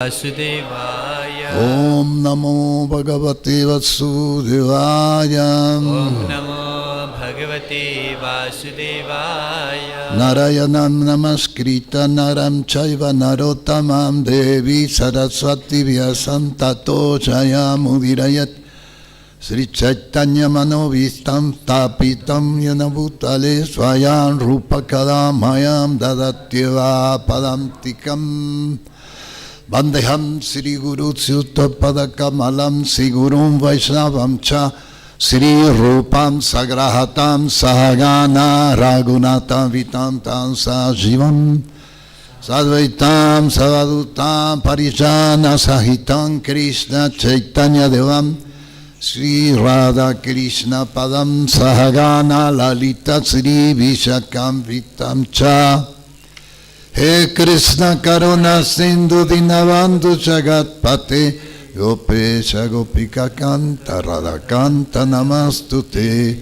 Vasudevaya. Om Namo Bhagavate Vasudevaya. Om Namo Bhagavate Vasudevaya. Narayanam Namaskrita Naram Chaiva Narottamam Devi Saraswati Vyasam Tato Jayamudhirayat Sri Chaitanya Manovistam Tapitam Yanabhutale Swayam Rupa Kalamayam Dadatyeva Padamtikam Vandeham Sri Guru Padakamalam Sri Gurum Vaishnavam Cha Sri Rupam Sagrahatam Sahagana Raghunatam Vitantam Sajivam Sadvaitam Savadutam Parijana Sahitam Krishna Chaitanya Devam Sri Radha Krishna Padam Sahagana Lalita Sri Vishakam Vitam Cha He Krishna Karuna Sindhu Dinavandhu Jagat Pate Gopesha Gopika Kanta Radha Kanta Namastute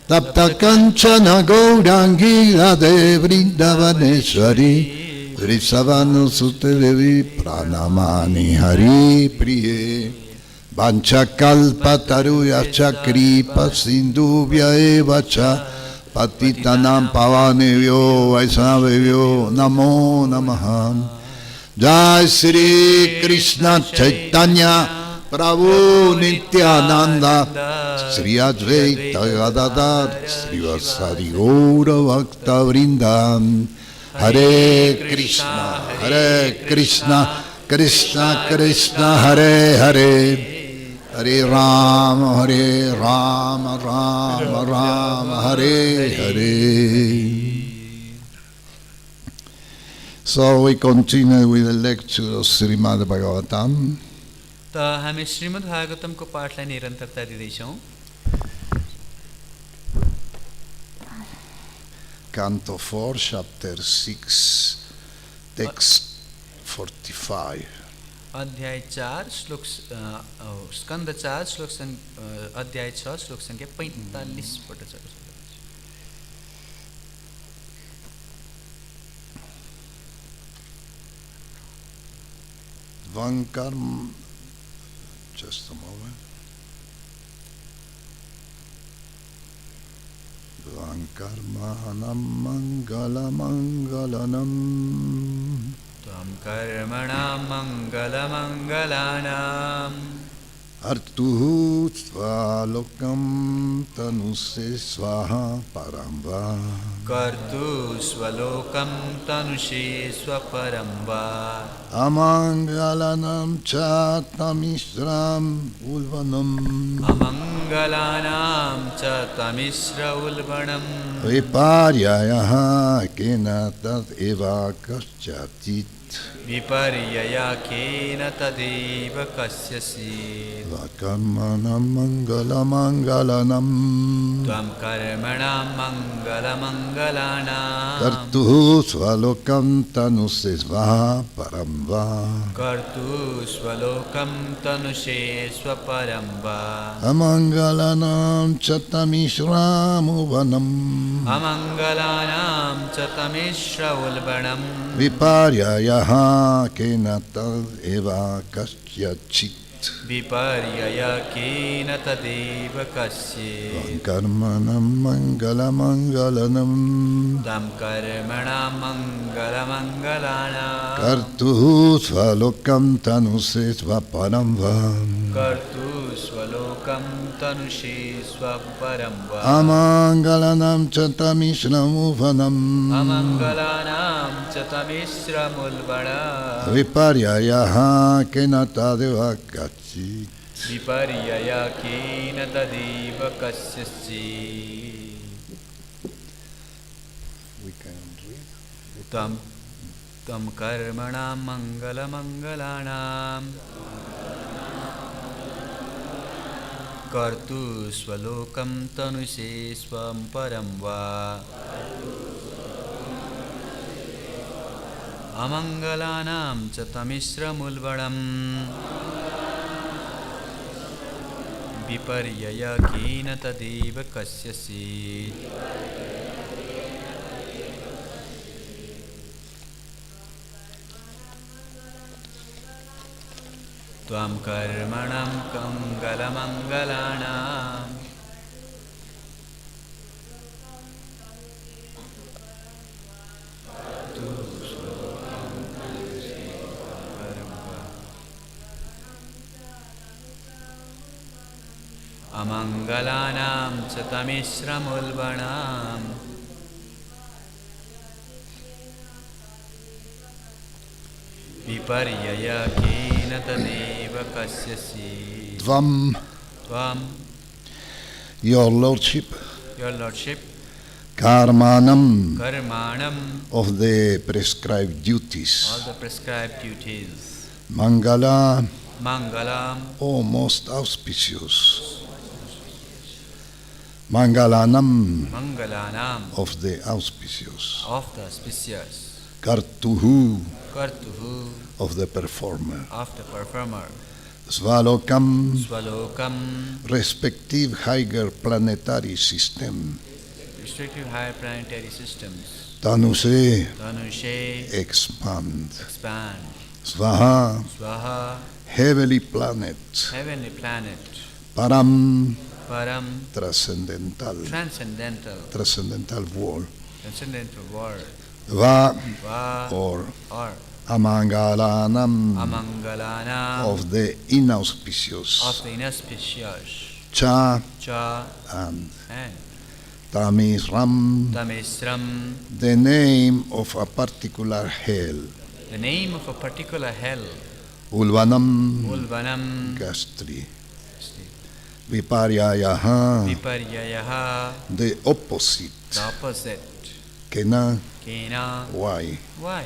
Tapta Kanchana Gaurangi Radhe Vrindavaneshwari Vrisavanu Sute Devi Pranamani Hari Priye Vanchakalpa Taruya Chakripa Sindhubhya Evacha Patitanam Pavanevyo Vaisnavevyo Namo Namaha Jai Sri Krishna Chaitanya Prabhu Nityananda Sri Advaita Gadadhar Sri Vasari Gaura Bhakta Vrindam Hare Krishna Krishna Krishna Hare Hare Hare Rama Rama Rama Hare Hare. So we continue with the lecture of Srimad Bhagavatam. त हामी श्रीमद् भागवतमको पाठलाई निरन्तरता दिँदैछौँ. Canto 4, Chapter 6, Text 45. अध्याय 4 श्लोक स्कन्द 4 श्लोक अध्याय 6 श्लोक संख्या 45 पट छ. Vankarm, just a moment. Vankarmanam maṅgalānāṁ tvam karmaṇāṁ maṅgalānāṁ kartuḥ sva-lokaṁ tanuṣe svaḥ paraṁ kartuḥ sva-lokaṁ tanuṣe paraṁ amaṅgalānāṁ ca tamisram ulbaṇaṁ amaṅgalānāṁ ca tamisram viparyayaḥ kena tad eva kasyacit viparyayaḥ tadeva kasyacit karmaṇāṁ maṅgalānāṁ tvam karmaṇāṁ maṅgalānāṁ kartuḥ sva-lokaṁ tanuṣe svaḥ paraṁ kartuḥ sva-lokaṁ tanuṣe paraṁ amaṅgalānāṁ ca tamisram amaṅgalānāṁ ca tamisram viparyayaḥ kena tad eva kasyacit viparyayaḥ tadeva kasyacit karmaṇāṁ maṅgalānāṁ tam karmaṇāṁ maṅgalānāṁ kartuḥ sva-lokaṁ tanuṣe paraṁ kartuḥ sva-lokaṁ tanuṣe paraṁ amaṅgalānāṁ ca tamisram amaṅgalānāṁ ca tamisram viparyayaḥ kena tadeva kasyacit viparyayaḥ tadeva kasyacit. We can read. Tam karmaṇāṁ maṅgalānāṁ kartuḥ sva-lokaṁ tanuṣe paraṁ amaṅgalānāṁ ca tamisram viparyayaḥ tadeva kasyacit. tvam karmaṇāṁ maṅgalānāṁ. amaṅgalānāṁ ca tamisram ulbaṇaṁ. viparyayaḥ tadeva kasyacit. Tvam, tvam, your Lordship, your Lordship, karmaṇāṁ, karmaṇāṁ, of the prescribed duties, all the prescribed duties. maṅgala, maṅgalānāṁ, O most auspicious, maṅgalānāṁ, maṅgalānāṁ, of the auspicious, of the auspicious. kartuḥ, kartuḥ, of the performer, of the performer. sva-lokaṁ, sva-lokaṁ, respective higher planetary system, restrictive higher planetary systems. tanuṣe, tanuṣe, expand, expand. sva-ḥ, svaḥ, heavenly planet, heavenly planet. paraṁ, paraṁ, transcendental, transcendental world, transcendental world. va, Va, or or amaṅgalānāṁ, amaṅgalānāṁ, of the inauspicious, of the inauspicious. cha, Cha, and and tamisram, tamisram, the name of a particular hell, the name of a particular hell. ulbaṇaṁ, ulbaṇaṁ, gastri, viparyayaḥ, viparyayaḥ, the opposite, the opposite. kena, Kena, why, why?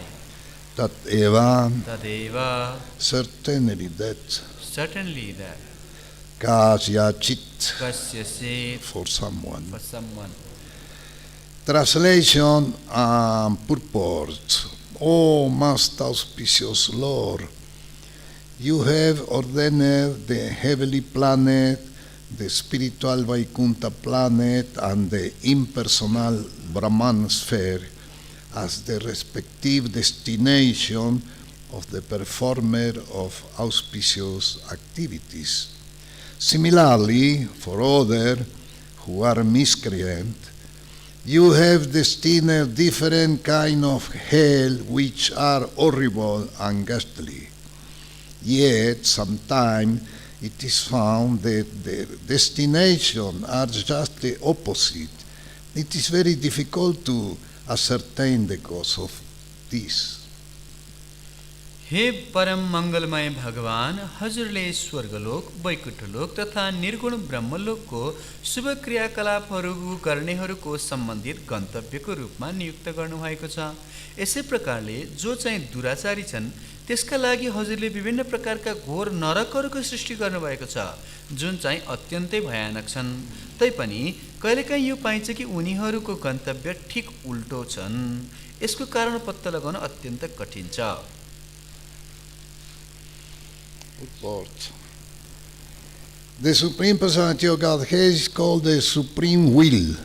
tat eva, Tadeva, certainly that, certainly that. kasyacit, Kasyacit, for someone. for someone. Translation and purport. O most auspicious Lord, you have ordained the heavenly planet, the spiritual Vaikuntha planet, and the impersonal Brahman sphere as the respective destination of the performer of auspicious activities. Similarly, for others who are miscreant, you have destined different kind of hell which are horrible and ghastly. Yet sometimes it is found that their destination are just the opposite. It is very difficult to ascertain the cause of this. हे परम मङ्गलमय भगवान, हजुरले स्वर्गलोक, वैकुण्ठलोक तथा निर्गुण ब्रह्मलोकको शुभ क्रियाकलापहरू गर्नेहरूको सम्बन्धित गन्तव्यको रूपमा नियुक्त गर्नुभएको छ। यसै प्रकारले जो चाहिँ दुराचारी छन् त्यसका लागि हजुरले विभिन्न प्रकारका घोर नरकहरूको सृष्टि गर्नुभएको छ, जुन चाहिँ अत्यन्तै भयानक छन्। तैपनि कहिलेकाहीँ यो पाइन्छ कि उनीहरूको गन्तव्य ठिक उल्टो छन्। यसको कारण पत्ता लगाउन अत्यन्त कठिन छ। The Supreme Personality of Godhead is called the Supreme Will.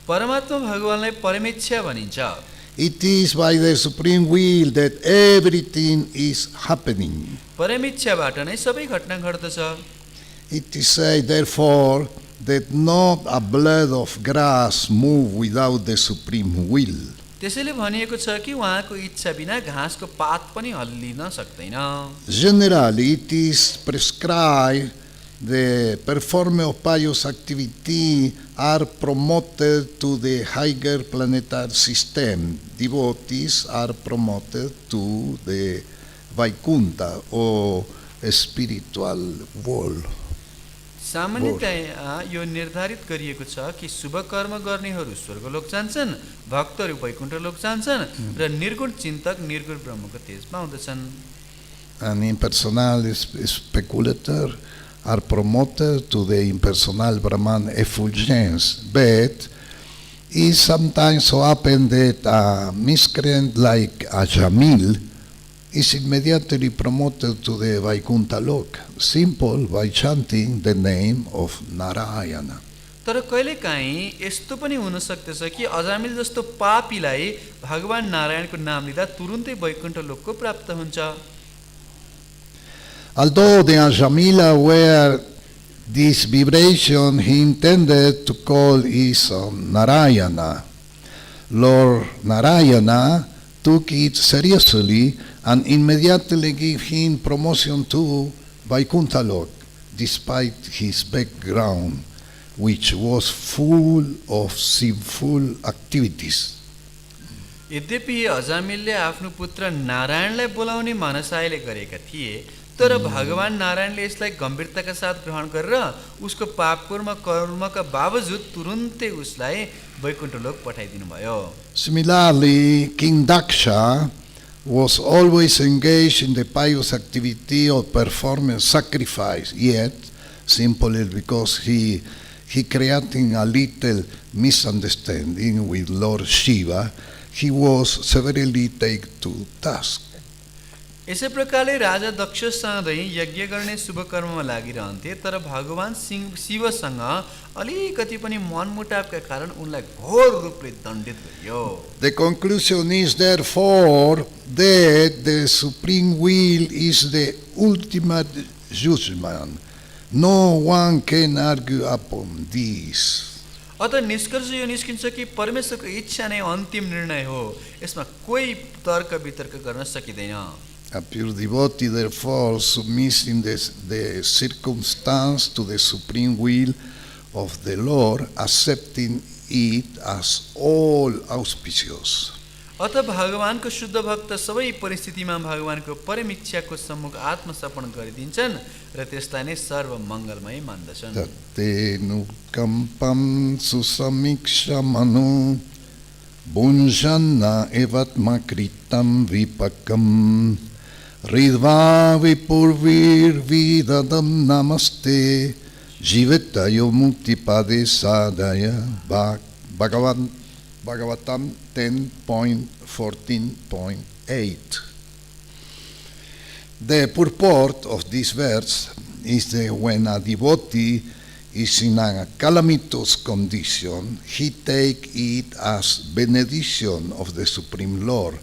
परमात्मा भगवानलाई परमेच्छा भनिन्छ। It is by the Supreme Will that everything is happening. परमेच्छाबाट नै सबै घटना घट्दछ। It is said, therefore, that not a blade of grass move without the Supreme Will. त्यसैले भनिएको छ कि उहाँको इच्छा बिना घाँसको पात पनि हल्लिन सक्दैन। Generally, it is prescribed the performance of pious activity are promoted to the higher planetary system. Devotees are promoted to the Vaikuntha or spiritual world. सामान्यतया यो निर्धारित गरिएको छ कि शुभ कर्म गर्नेहरू स्वर्गलोक जान्छन्, भक्तहरू वैकुण्ठलोक जान्छन् र निर्गुण चिन्तक निर्गुण ब्रह्मको तेजमा हुँदछन्। An impersonal speculator are promoted to the impersonal Brahman effulgence, but it sometimes so happens that a miscreant like a Jamil is immediately promoted to the Vaikuntha Lok, simple by chanting the name of Narayana. तर कहिलेकाहीँ यस्तो पनि हुन सक्दछ कि अजामिल जस्तो पापीलाई भगवान नारायणको नाम लिँदा तुरुन्तै वैकुण्ठ लोकको प्राप्त हुन्छ। Although the Ajamila were this vibration he intended to call is Narayana, Lord Narayana took it seriously and immediately gave him promotion to Vaikuntha Lok, despite his background, which was full of sinful activities. यद्यपि अजामिलले आफ्नो पुत्र नारायणलाई बोलाउने मनसायले गरेका थिए, तर भगवान नारायणले यसलाई गम्भीरताका साथ ग्रहण गरेर उसको पापपूर्ण कर्मका बावजुद तुरुन्तै उसलाई वैकुण्ठ लोक पठाइदिनु भयो। Similarly, King Daksha was always engaged in the pious activity of performing sacrifice, yet simply because he creating a little misunderstanding with Lord Śiva, he was severely taken to task. यसै प्रकारले राजा दक्ष सधैँ यज्ञ गर्ने शुभ कर्ममा लागिरहन्थे, तर भगवान शिवसँग अलिकति पनि मनमुटावका कारण उनलाई घोर रूपले दण्डित गरियो। The conclusion is therefore that the supreme will is the ultimate judgment. No one can argue upon this. अत निष्कर्ष यो निस्किन्छ कि परमेश्वरको इच्छा नै अन्तिम निर्णय हो, यसमा कोही तर्क वितर्क गर्न सकिँदैन। A pure devotee therefore submitting the circumstance to the supreme will of the Lord, accepting it as all auspicious. अत भगवानको शुद्ध भक्त सबै परिस्थितिमा भगवानको परम इच्छाको सम्मुख आत्मसमर्पण गरिदिन्छन् र त्यसलाई नै सर्व मङ्गलमय मान्दछन्। Tatenukampam susamikṣamanu bunjanna evatmakritam vipakam ridva vipurvir vidadam namaste jivetayo muktipade sadaya. Bhagavatam 10.14.8. The purport of this verse is that when a devotee is in a calamitous condition, he take it as benediction of the Supreme Lord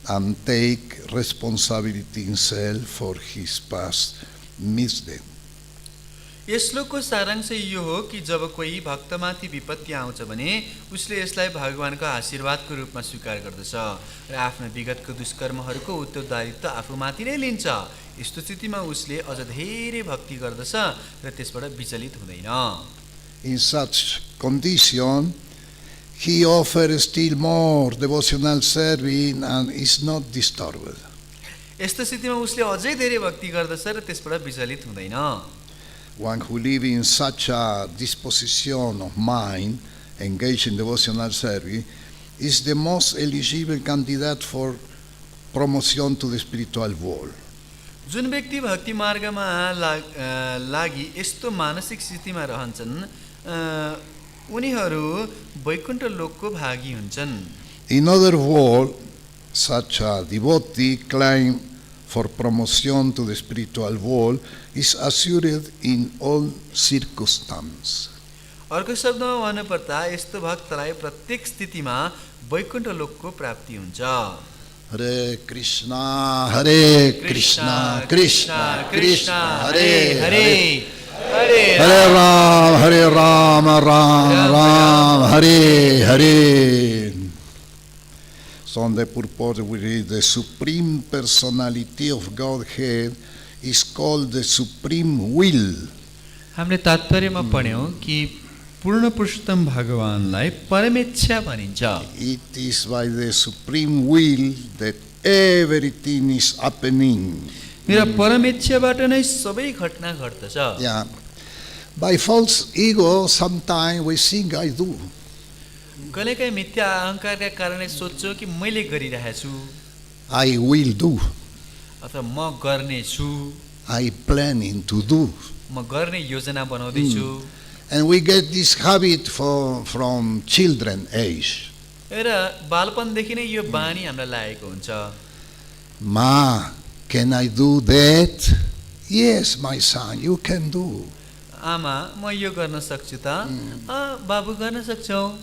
and take responsibility himself for his past misdeed. यस श्लोकको सारांश यो हो कि जब कोही भक्तमाथि विपत्ति आउँछ भने उसले यसलाई भगवानको आशीर्वादको रूपमा स्वीकार गर्दछ र आफ्नो विगतको दुष्कर्महरूको उत्तरदायित्व आफूमाथि नै लिन्छ। यस्तो स्थितिमा उसले अझ धेरै भक्ति गर्दछ र त्यसबाट विचलित हुँदैन। In such condition, he offers still more devotional service and is not disturbed. यस्तो स्थितिमा उसले अझै धेरै भक्ति गर्दछ र त्यसबाट विचलित हुँदैन। One who lives in such a disposition of mind, engaged in devotional service, is the most eligible candidate for promotion to the spiritual world. जुन व्यक्ति भक्ति मार्गमा लागि यस्तो मानसिक स्थितिमा रहन्छन् उनीहरू वैकुण्ठ लोकको भागी हुन्छन्। In other words, such a devotee claim for promotion to the spiritual world is assured in all circumstances. अर्को शब्दमा भन्नुपर्दा यस्तो भक्तलाई प्रत्येक स्थितिमा वैकुण्ठ लोकको प्राप्ति हुन्छ। Hare Krishna, Hare Krishna, Krishna Krishna, Hare Hare, Hare Ram, Ram Ram, Hare Hare. So on the purport we read, the Supreme Personality of Godhead is called the Supreme Will. हामीले तात्पर्यमा पढ्यौं कि पूर्ण पुरुषोत्तम भगवानलाई परमेच्छा भनिन्छ। It is by the Supreme Will that everything is happening. मेरा परमेच्छाबाट नै सबै घटना घट्दछ। Yeah. By false ego, sometimes we think I do. कहिलेकाहीँ मिथ्या अहंकारका कारणले सोच्छौ कि मैले गरिरहेको छु, I will do. अथवा म गर्ने छु, I planning to do. म गर्ने योजना बनाउँदै छु। And we get this habit from children age. र बालपनदेखि नै यो बानी हामीलाई लागेको हुन्छ। Ma, can I do that? Yes, my son, you can do. आमा म यो गर्न सक्छु त? बाबु गर्न सक्छौ।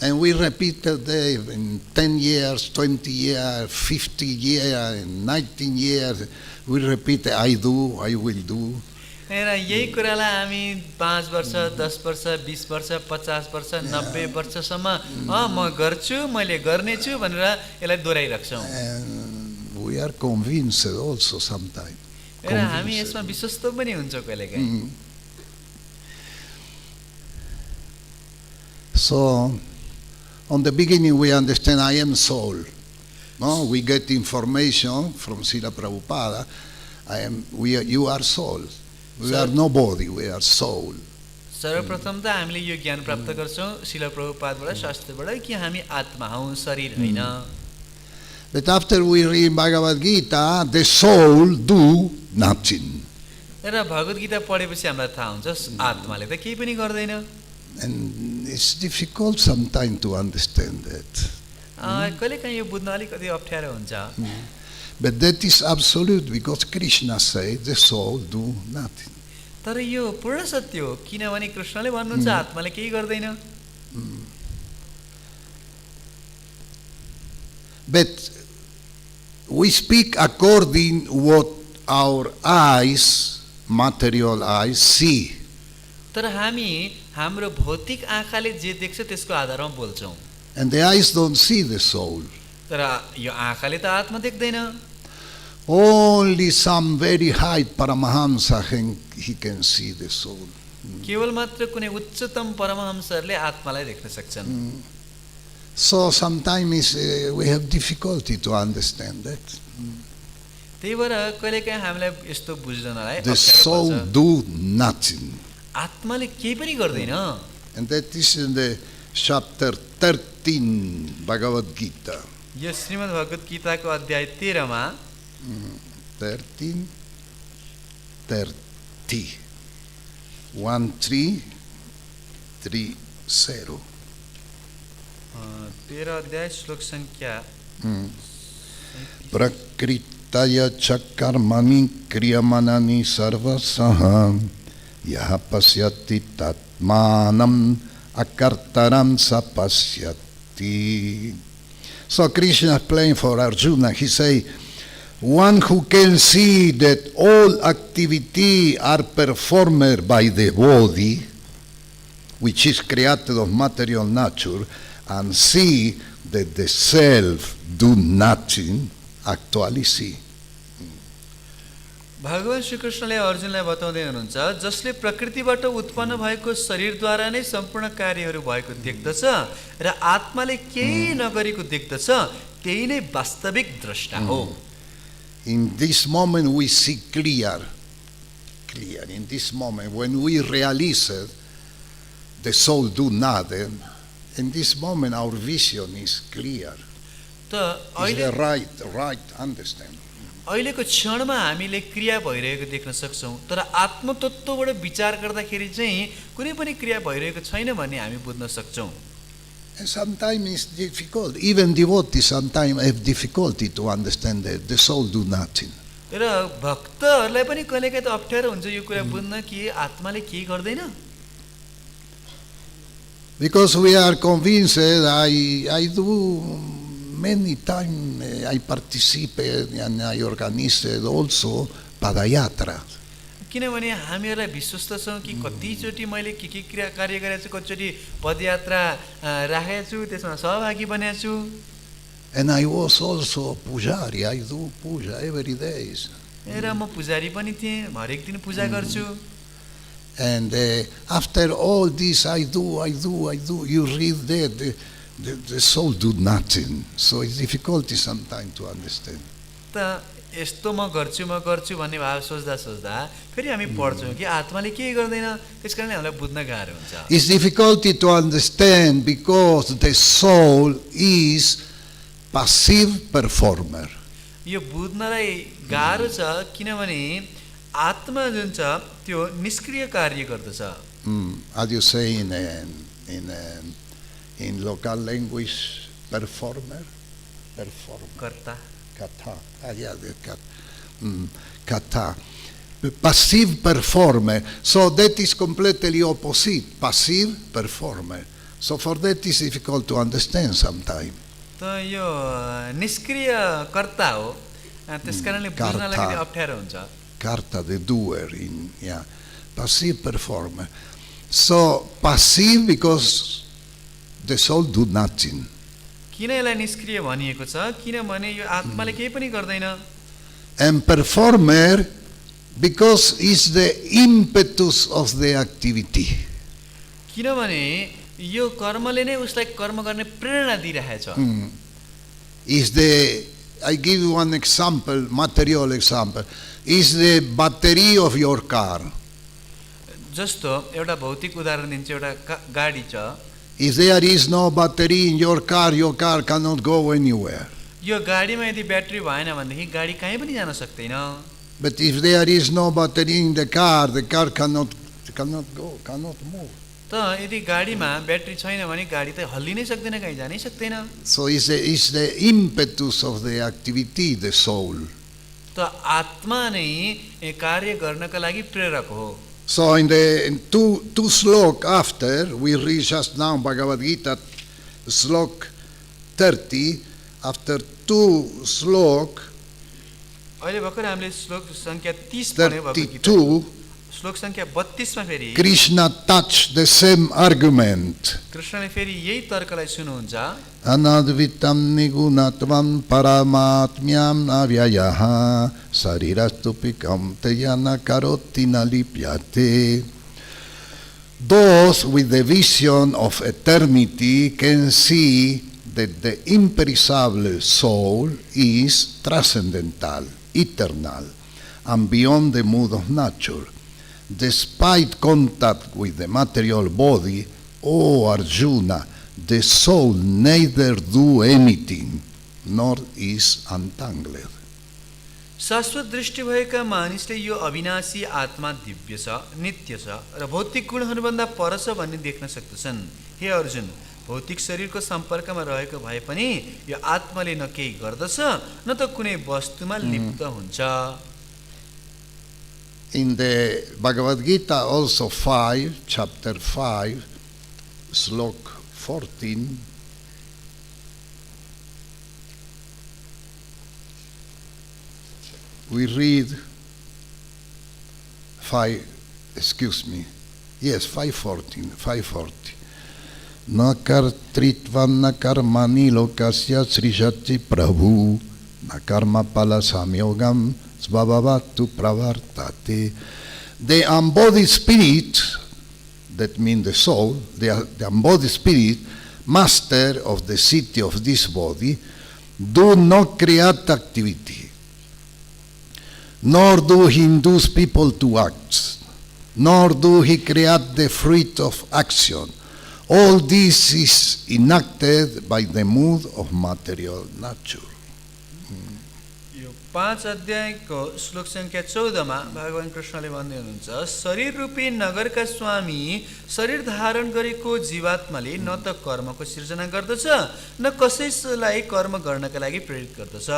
And we repeated them in 10 years, 20 years, 50 years, 19 years. We repeat, I do, I will do. र यही कुरालाई हामी 5 वर्ष 10 वर्ष 20 वर्ष 50 वर्ष 90 वर्षसम्म म गर्छु मैले गर्नेछु भनेर यसलाई दोहोऱ्याइराख्छौँ And we are convinced also sometimes. र हामी यसमा विश्वस्त पनि हुन्छ कहिलेकाहीँ So, on the beginning we understand I am soul. No, we get information from Srila Prabhupada. You are soul. We are no body, we are soul. सर्वप्रथम त हामीले यो ज्ञान प्राप्त गर्छौँ श्रील प्रभुपादबाट शास्त्रबाट कि हामी आत्मा हौँ शरीर होइन But after we read Bhagavad Gita, the soul do nothing. र भगवत गीता पढेपछि हामीलाई थाहा हुन्छ आत्माले त केही पनि गर्दैन And it's difficult sometimes to understand that. कहिलेकाहीँ यो बुझ्न अलिकति अप्ठ्यारो हुन्छ But that is absolute because Krishna said the soul do nothing. तर यो पूर्ण सत्य हो किनभने कृष्णले भन्नुहुन्छ आत्माले केही गर्दैन But we speak according what our eyes, material eyes, see. तर हामी हाम्रो भौतिक आँखाले जे देख्छ त्यसको आधारमा बोल्छौँ And the eyes don't see the soul. तर यो आँखाले त आत्मा देख्दैन Only some very high paramahamsa he can see the soul. केवल मात्र कुनै उच्चतम परमहंसहरूले आत्मालाई देख्न सक्छन् So sometimes we have difficulty to understand that. त्यही भएर कहिलेकाहीँ हामीलाई यस्तो बुझ्नलाई The अप्ठ्यारो soul पर्छ do nothing. आत्माले केही पनि गर्दैन And that is in the chapter 13 Bhagavad Gita. यो श्रीमद् भगवत गीताको अध्याय 13 मा 13, 30, 1330. 13 अध्याय श्लोक संख्या Prakritaya chakarmani kriyamanani sarvasaha yaha pasyati tatmanam akartaram sapasyati. So Krishna explained for Arjuna, he say, one who can see that all activity are performed by the body, which is created of material nature, and see that the self do nothing, actually see. भगवान श्री कृष्णले अर्जुनलाई बताउँदै हुनुहुन्छ जसले प्रकृतिबाट उत्पन्न भएको शरीरद्वारा नै सम्पूर्ण कार्यहरू भएको देख्दछ र आत्माले केही नगरेको देख्दछ त्यही नै वास्तविक द्रष्टा हो In this moment we see clear. In this moment when we realize the soul do nothing, in this moment our vision is clear. It's the right understanding. अहिलेको क्षणमा हामीले क्रिया भइरहेको देख्न सक्छौं तर आत्मतत्त्वबाट विचार गर्दाखेरि चाहिँ कुनै पनि क्रिया भइरहेको छैन भन्ने हामी बुझ्न सक्छौं And sometimes it's difficult. Even devotees sometimes have difficulty to understand that the soul do nothing. र भक्तहरूलाई पनि कहिलेकाहीँ त अप्ठ्यारो हुन्छ यो कुरा बुझ्न कि आत्माले केही गर्दैन Because we are convinced I do many times I participate and I organize also padayatra. किनभने हामीहरूलाई विश्वस्त छौं कि कतिचोटी मैले के क्रिया कार्य गरेछु कतिचोटी पदयात्रा राखेको छु त्यसमा सहभागी बनेको छु And I was also pujari. I do puja every day. र म पुजारी पनि थिएँ हरेक दिन पूजा गर्छु And after all this I do, you read that the soul do nothing. So it's difficult sometimes to understand. त यस्तो म गर्छु भन्ने भाव सोच्दा सोच्दा फेरि हामी पढ्छौं कि आत्माले केही गर्दैन त्यसकारणले हामीलाई बुझ्न गाह्रो हुन्छ It's difficult to understand because the soul is passive performer. यो बुझ्नलाई गाह्रो छ किनभने आत्मा जुन छ त्यो निष्क्रिय कार्य गर्दछ As you say in local language, performer, कर्ता kata, kata, passive performer. So that is completely opposite, passive performer. So for that it's difficult to understand sometimes. त यो निष्क्रिय कर्ता हो त्यसकारणले बुझ्नलाई पनि अप्ठ्यारो हुन्छ. Karta, the doer, passive performer. So passive because the soul do nothing. किन यसलाई निष्क्रिय भनिएको छ किनभने यो आत्माले केही पनि गर्दैन. And performer because it's the impetus of the activity. किनभने यो कर्मले नै उसलाई कर्म गर्ने प्रेरणा दिइरहेछ. Is the, I give you one example, material example, is the battery of your car. जस्तो एउटा भौतिक उदाहरण दिन्छु. एउटा गाडी छ. If there is no battery in your car cannot go anywhere. यो गाडीमा यदि ब्याट्री भएन भनेदेखि गाडी कहीँ पनि जान सक्दैन. But if there is no battery in the car cannot go, cannot move. त यदि गाडीमा ब्याट्री छैन भने गाडी त हल्लिनै सक्दैन, कहीँ जानै सक्दैन. So it's the impetus of the activity, the soul. त आत्मा नै कार्य गर्नका लागि प्रेरक हो. So in the two slok after, we read just now Bhagavad Gita, slok 30, after 2 slok, अहिले भर्खर हामीले श्लोक संख्या 30 पढ्यौं भगवत गीता. 32, श्लोक संख्या 32 मा फेरि Krishna touched the same argument. कृष्णले फेरि यही तर्कलाई सुन्नुहुन्छ. Anadvitam nigunatvam paramatmyam avyayaha sarirastupikam teyana karotina lipyate. Those with the vision of eternity can see that the imperishable soul is transcendental, eternal, and beyond the mood of nature. Despite contact with the material body, O Arjuna, the soul neither do anything nor is entangled. शाश्वत दृष्टि भएका मानिसले यो अविनाशी आत्मा दिव्य छ, नित्य छ र भौतिक गुणहरूभन्दा पर छ भन्ने देख्न सक्दछन्. हे अर्जुन, भौतिक शरीरको सम्पर्कमा रहेको भए पनि यो आत्माले न केही गर्दछ न त कुनै वस्तुमा लिप्त हुन्छ. In the Bhagavad Gita also 5, chapter 5, slok 14, we read 5:40. Na kartritvam na karmani lokasya srijati prabhu na karma pala samyogam sva-bhavatu pravartate. The embodied spirit, that means the soul, the embodied spirit, master of the city of this body, do not create activity, nor do he induce people to act, nor do he create the fruit of action. All this is enacted by the mood of material nature. यो 5 अध्यायको श्लोक संख्या 14 मा भगवान कृष्णले भन्दै हुनुहुन्छ, शरीर रूपी नगरका स्वामी शरीर धारण गरेको जीवात्माले न त कर्मको सृजना गर्दछ न कसैलाई कर्म गर्नका लागि प्रेरित गर्दछ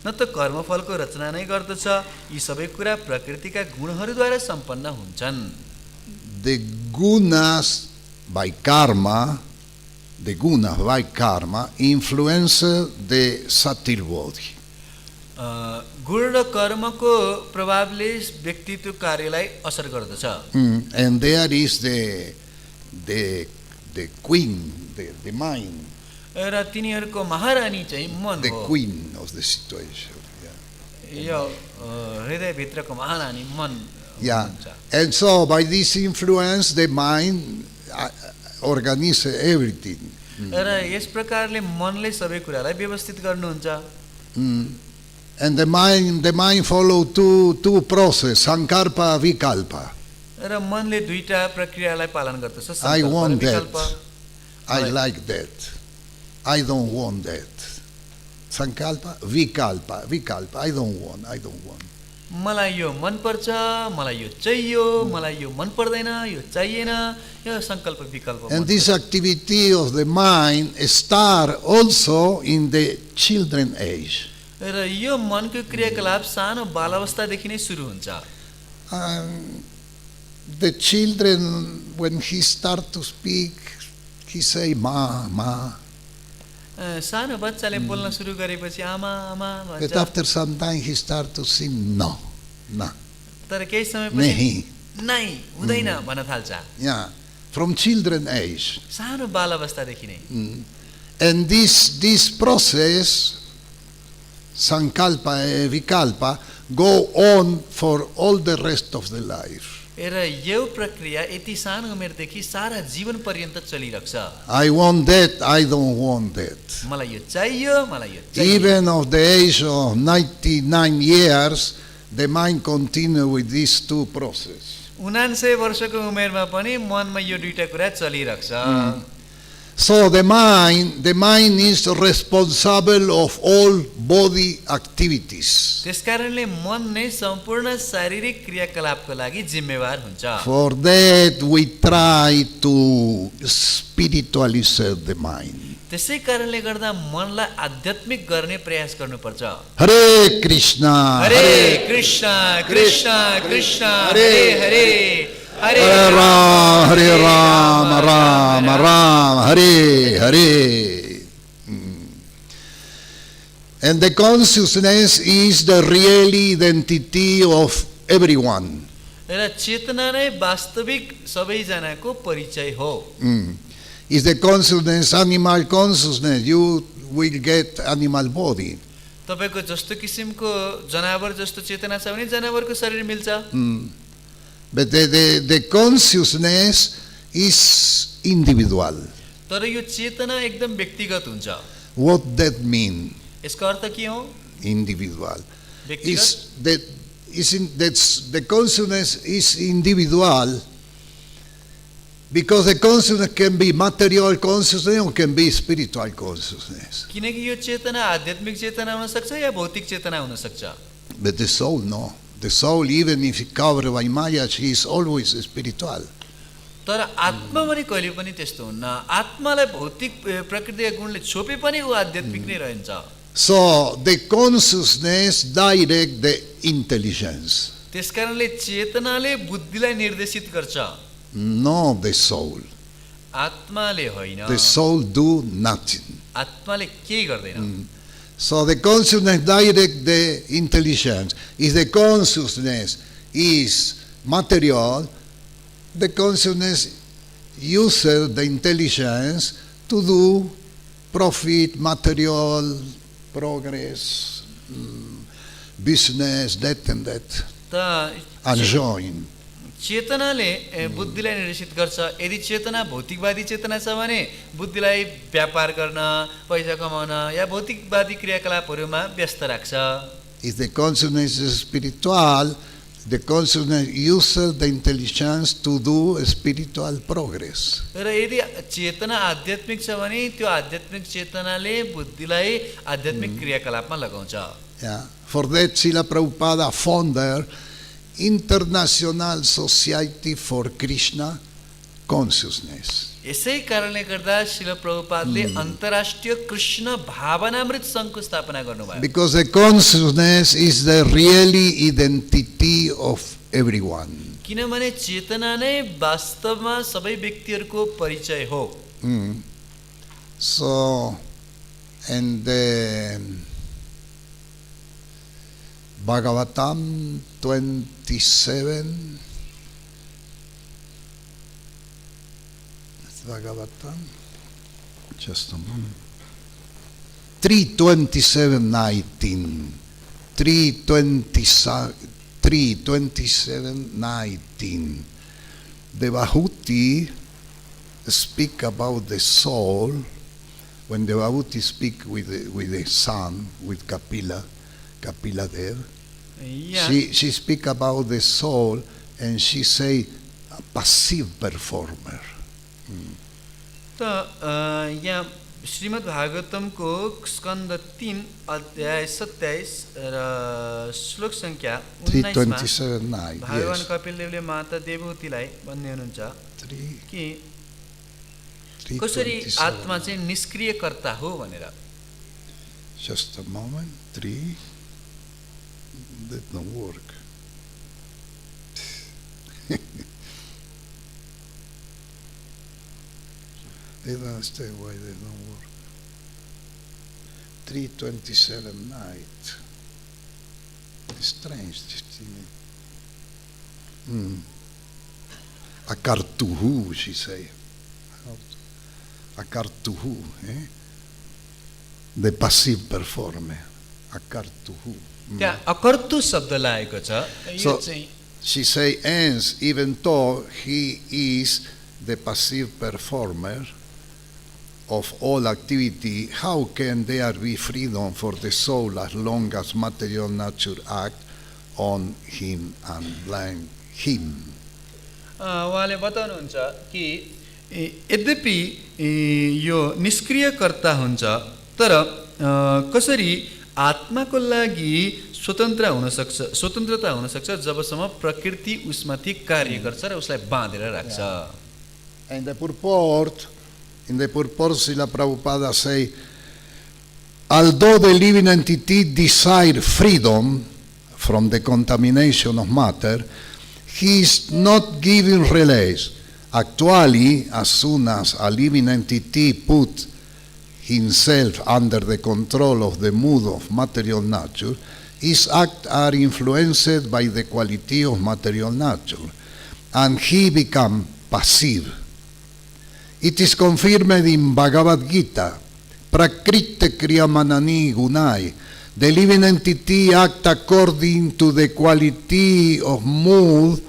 न त कर्मफलको रचना नै गर्दछ. यी सबै कुरा प्रकृतिका गुणहरूद्वारा सम्पन्न हुन्छन्. The gunas by karma, influence the subtle body. गुण र कर्मको प्रभावले व्यक्तित्व कार्यलाई असर गर्दछ. And there is the queen, the mind. र तिनीहरूको महारानी चाहिँ मन The हो. queen of the situation. यो हृदयभित्रको महारानी मन हुन्छ. And so by this influence the mind organizes everything. र यस प्रकारले मनले सबै कुरालाई व्यवस्थित गर्नुहुन्छ. And the mind follow two process, sankalpa, vikalpa. र मनले दुईटा प्रक्रियालाई पालन गर्दछ. I संकल्प want र विकल्प. that. I like that. I don't want that. Sankalpa, vikalpa, I don't want. मलाई यो मन पर्छ, मलाई यो चाहियो, मलाई यो मन पर्दैन, यो चाहिएन, यो संकल्प विकल्प. And this activity of the mind start also in the children age. र यो मनको क्रियाकलाप सानो बालावस्थादेखि नै सुरु हुन्छ. The children, when he start to speak, he say, ma, ma. सानो बच्चाले बोल्न सुरु गरेपछि आमा आमा But भन्छ after some time he start to say, no, no, तर केही समयपछि nahi. नै हुँदैन भन्न थाल्छ Yeah, from children age. सानो बाल अवस्थादेखि नै And this process, sankalpa, vikalpa, go on for all the rest of the life. र यो प्रक्रिया यति सानो उमेरदेखि सारा जीवन पर्यन्त चलिरहेको छ I want that, I don't want that. मलाई यो चाहियो मलाई यो चाहियो Even of the age of 99 years, the mind continue with these two processes. 99 वर्षको उमेरमा पनि मनमा यो दुईटा कुरा चलिरहेको छ So the mind is responsible of all body activities. त्यसकारणले मन नै सम्पूर्ण शारीरिक क्रियाकलापको लागि जिम्मेवार हुन्छ For that we try to spiritualize the mind. त्यसै कारणले गर्दा मनलाई आध्यात्मिक गर्ने प्रयास गर्नुपर्छ Hare Krishna, Hare Krishna Krishna Krishna Hare Hare Hare Hare Ram, Hare Ram, Ram Ram, Hare Hare. And the consciousness is the real identity of everyone. र चेतना नै वास्तविक सबैजनाको परिचय हो Is the consciousness animal consciousness? You will get animal body. तपाईको जस्तो किसिमको जनावर जस्तो चेतना छ भने जनावरको शरीर मिल्छ But the consciousness is individual. तर यो चेतना एकदम व्यक्तिगत हुन्छ What that mean? यसको अर्थ के हो Individual. व्यक्तिगत That's the consciousness is individual because the consciousness can be material consciousness or can be spiritual consciousness. किनकि यो चेतना आध्यात्मिक चेतना हुन सक्छ या भौतिक चेतना हुन सक्छ But the soul, no. The soul, even if it's covered by Maya, she is always spiritual. तर आत्मा पनि कहिले पनि त्यस्तो हुन्न आत्मालाई भौतिक प्रकृतिका गुणले छोपे पनि ऊ आध्यात्मिक नै रहन्छ So the consciousness direct the intelligence, त्यसकारणले चेतनाले बुद्धिलाई निर्देशित गर्छ not the soul. आत्माले होइन The soul do nothing. आत्माले केही गर्दैन So the consciousness direct the intelligence. If the consciousness is material, the consciousness uses the intelligence to do profit, material, progress, business, that and that, त and join. चेतनाले बुद्धिलाई निर्देशित गर्छ यदि चेतना भौतिकवादी चेतना छ भने बुद्धिलाई व्यापार गर्न पैसा कमाउन या भौतिकवादी क्रियाकलापहरूमा व्यस्त राख्छ If the consciousness is spiritual, the consciousness uses the intelligence to do spiritual progress. र यदि चेतना आध्यात्मिक छ भने त्यो आध्यात्मिक चेतनाले बुद्धिलाई आध्यात्मिक क्रियाकलापमा लगाउँछ Yeah. For that, Srila Prabhupada founded International Society for Krishna Consciousness. यसै कारणले गर्दा श्रील प्रभुपादले अन्तर्राष्ट्रिय कृष्ण भावनामृत सङ्घको स्थापना गर्नुभयो Because the consciousness is the really identity of everyone. किनभने चेतना नै वास्तवमा सबै व्यक्तिहरूको परिचय हो So, and the Bhagavatam 27, Bhagavatam, just a moment, 3:27:19, 3:27:19. The Bhagavati speak about the soul. When the Bhagavati speak with the son, with Kapila Dev, she speak about the soul, and she say a passive performer. त यहाँ श्रीमद् भागवतमको स्कन्द 3 अध्याय 27 र श्लोक संख्या 19 मा 3:27:9. भगवान Yes. कपिलदेवले माता देवहूतिलाई भन्ने हुनुहुन्छ 3. कि कसरी आत्मा चाहिँ निष्क्रिय कर्ता हो भनेर Just a moment. 3. That don't work. Eva, stay away, they don't work. 3:27 night. It's strange, this thing. A kartuḥ, she say. A kartuḥ, the passive performer. A kartuḥ. त्यहाँ अकर्तु शब्द लागेको छ यो So चाहिँ she say ends, even though he is the passive performer of all activity, how can there be freedom for the soul as long as material nature act on him and blind him? उहाँले बताउनुहुन्छ कि यद्यपि यो निष्क्रियकर्ता हुन्छ तर कसरी आत्माको लागि स्वतन्त्रता हुन सक्छ जबसम्म प्रकृति उसमाथि कार्य गर्छ र उसलाई बाँधेर राख्छ. And the purport, in the purport, Srila Prabhupada say, although the living entity desire freedom from the contamination of matter, he is not giving release. Actually, as soon as a living entity put himself under the control of the mood of material nature, his acts are influenced by the quality of material nature, and he becomes passive. It is confirmed in Bhagavad Gita, prakriti kriyamanani gunai. The living entity acts according to the quality of mood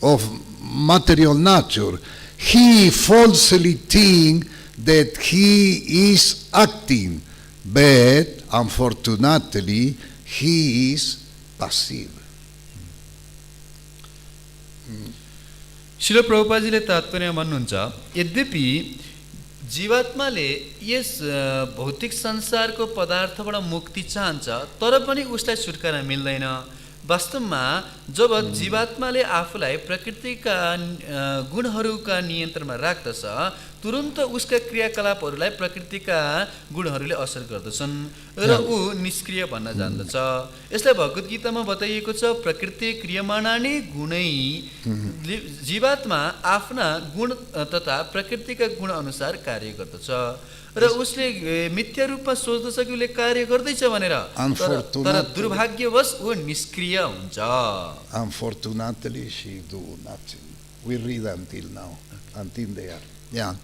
of material nature. He falsely thinks that he is acting, but unfortunately he is passive. Srila प्रभुपादजीले तात्पर्य भन्नुहुन्छ यद्यपि जीवात्माले yes भौतिक संसारको पदार्थबाट मुक्ति चाहन्छ तर पनि उसलाई छुटकारा मिल्दैन. वास्तवमा जब जीवात्माले आफूलाई प्रकृतिका गुणहरूका नियन्त्रणमा राख्दछ तुरन्त उसका क्रियाकलापहरूलाई प्रकृतिका गुणहरूले असर गर्दछन् र ऊ निष्क्रिय भन्न जान्दछ. यसलाई भगवत गीतामा बताइएको छ प्रकृति क्रियमाणानि गुणै. जीवात्मा आफ्ना गुण तथा प्रकृतिका गुण अनुसार कार्य गर्दछ र उसले मिथ्या रूपमा सोच्दछ कि उसले कार्य गर्दैछ भनेर तर दुर्भाग्यवश ऊ निष्क्रिय हुन्छ. Unfortunately she do nothing. We read until now, until there. Yeah.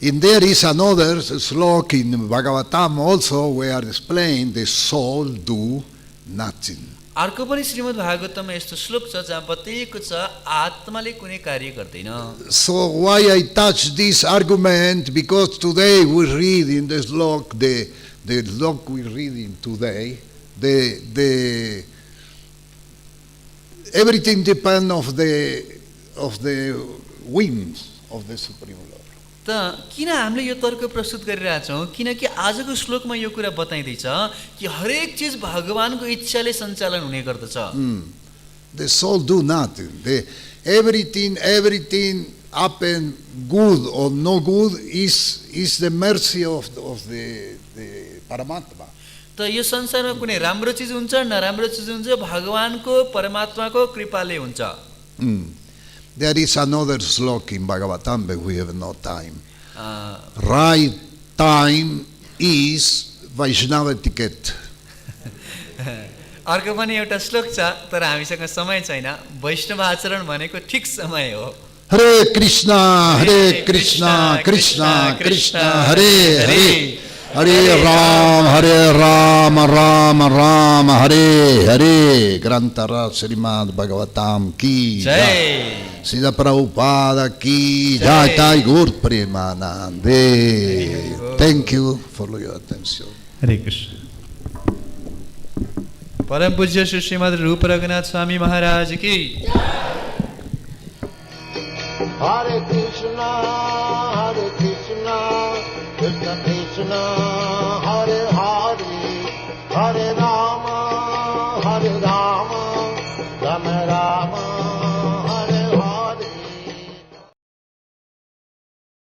In there is another slok in Bhagavatam also where explained the soul do nothing. अर्को पनि श्रीमद् भागवतममा यस्तो श्लोक छ जहाँ बताइएको छ आत्माले कुनै कार्य गर्दैन. So why I touch this argument? Because today we read in the slok, the slok we reading today, the everything depends of the whims of the Supreme Lord. त किन हामीले यो तर्क प्रस्तुत गरिरहेछौँ किनकि आजको श्लोकमा यो कुरा बताइँदैछ कि हरेक चिज भगवानको इच्छाले सञ्चालन हुने गर्दछ. The soul do nothing. Everything happen, good or no good, is the mercy of the Paramatma. त यो संसारमा कुनै राम्रो चिज हुन्छ नराम्रो चिज हुन्छ भगवानको परमात्माको कृपाले हुन्छ. There is another slok in Bhagavatam, but we have no time. Right time is Vaishnava etiquette. अर्को पनि एउटा श्लोक छ तर हामीसँग समय छैन. वैष्णव आचरण भनेको ठिक समय हो. Hare Krishna, Krishna Krishna, Hare Hare. Hare Ram, Ram Ram, Hare Hare. Grantara Srimad Bhagavatam ki jai. Srila Prabhupada ki jai. Jai Gur Premanande. Thank you for your attention. Hare Krishna. परम पूज्य श्री श्रीमद रूप रघुनाथ स्वामी महाराज की. Hare Krishna, Krishna Krishna, Hare Hare, Hare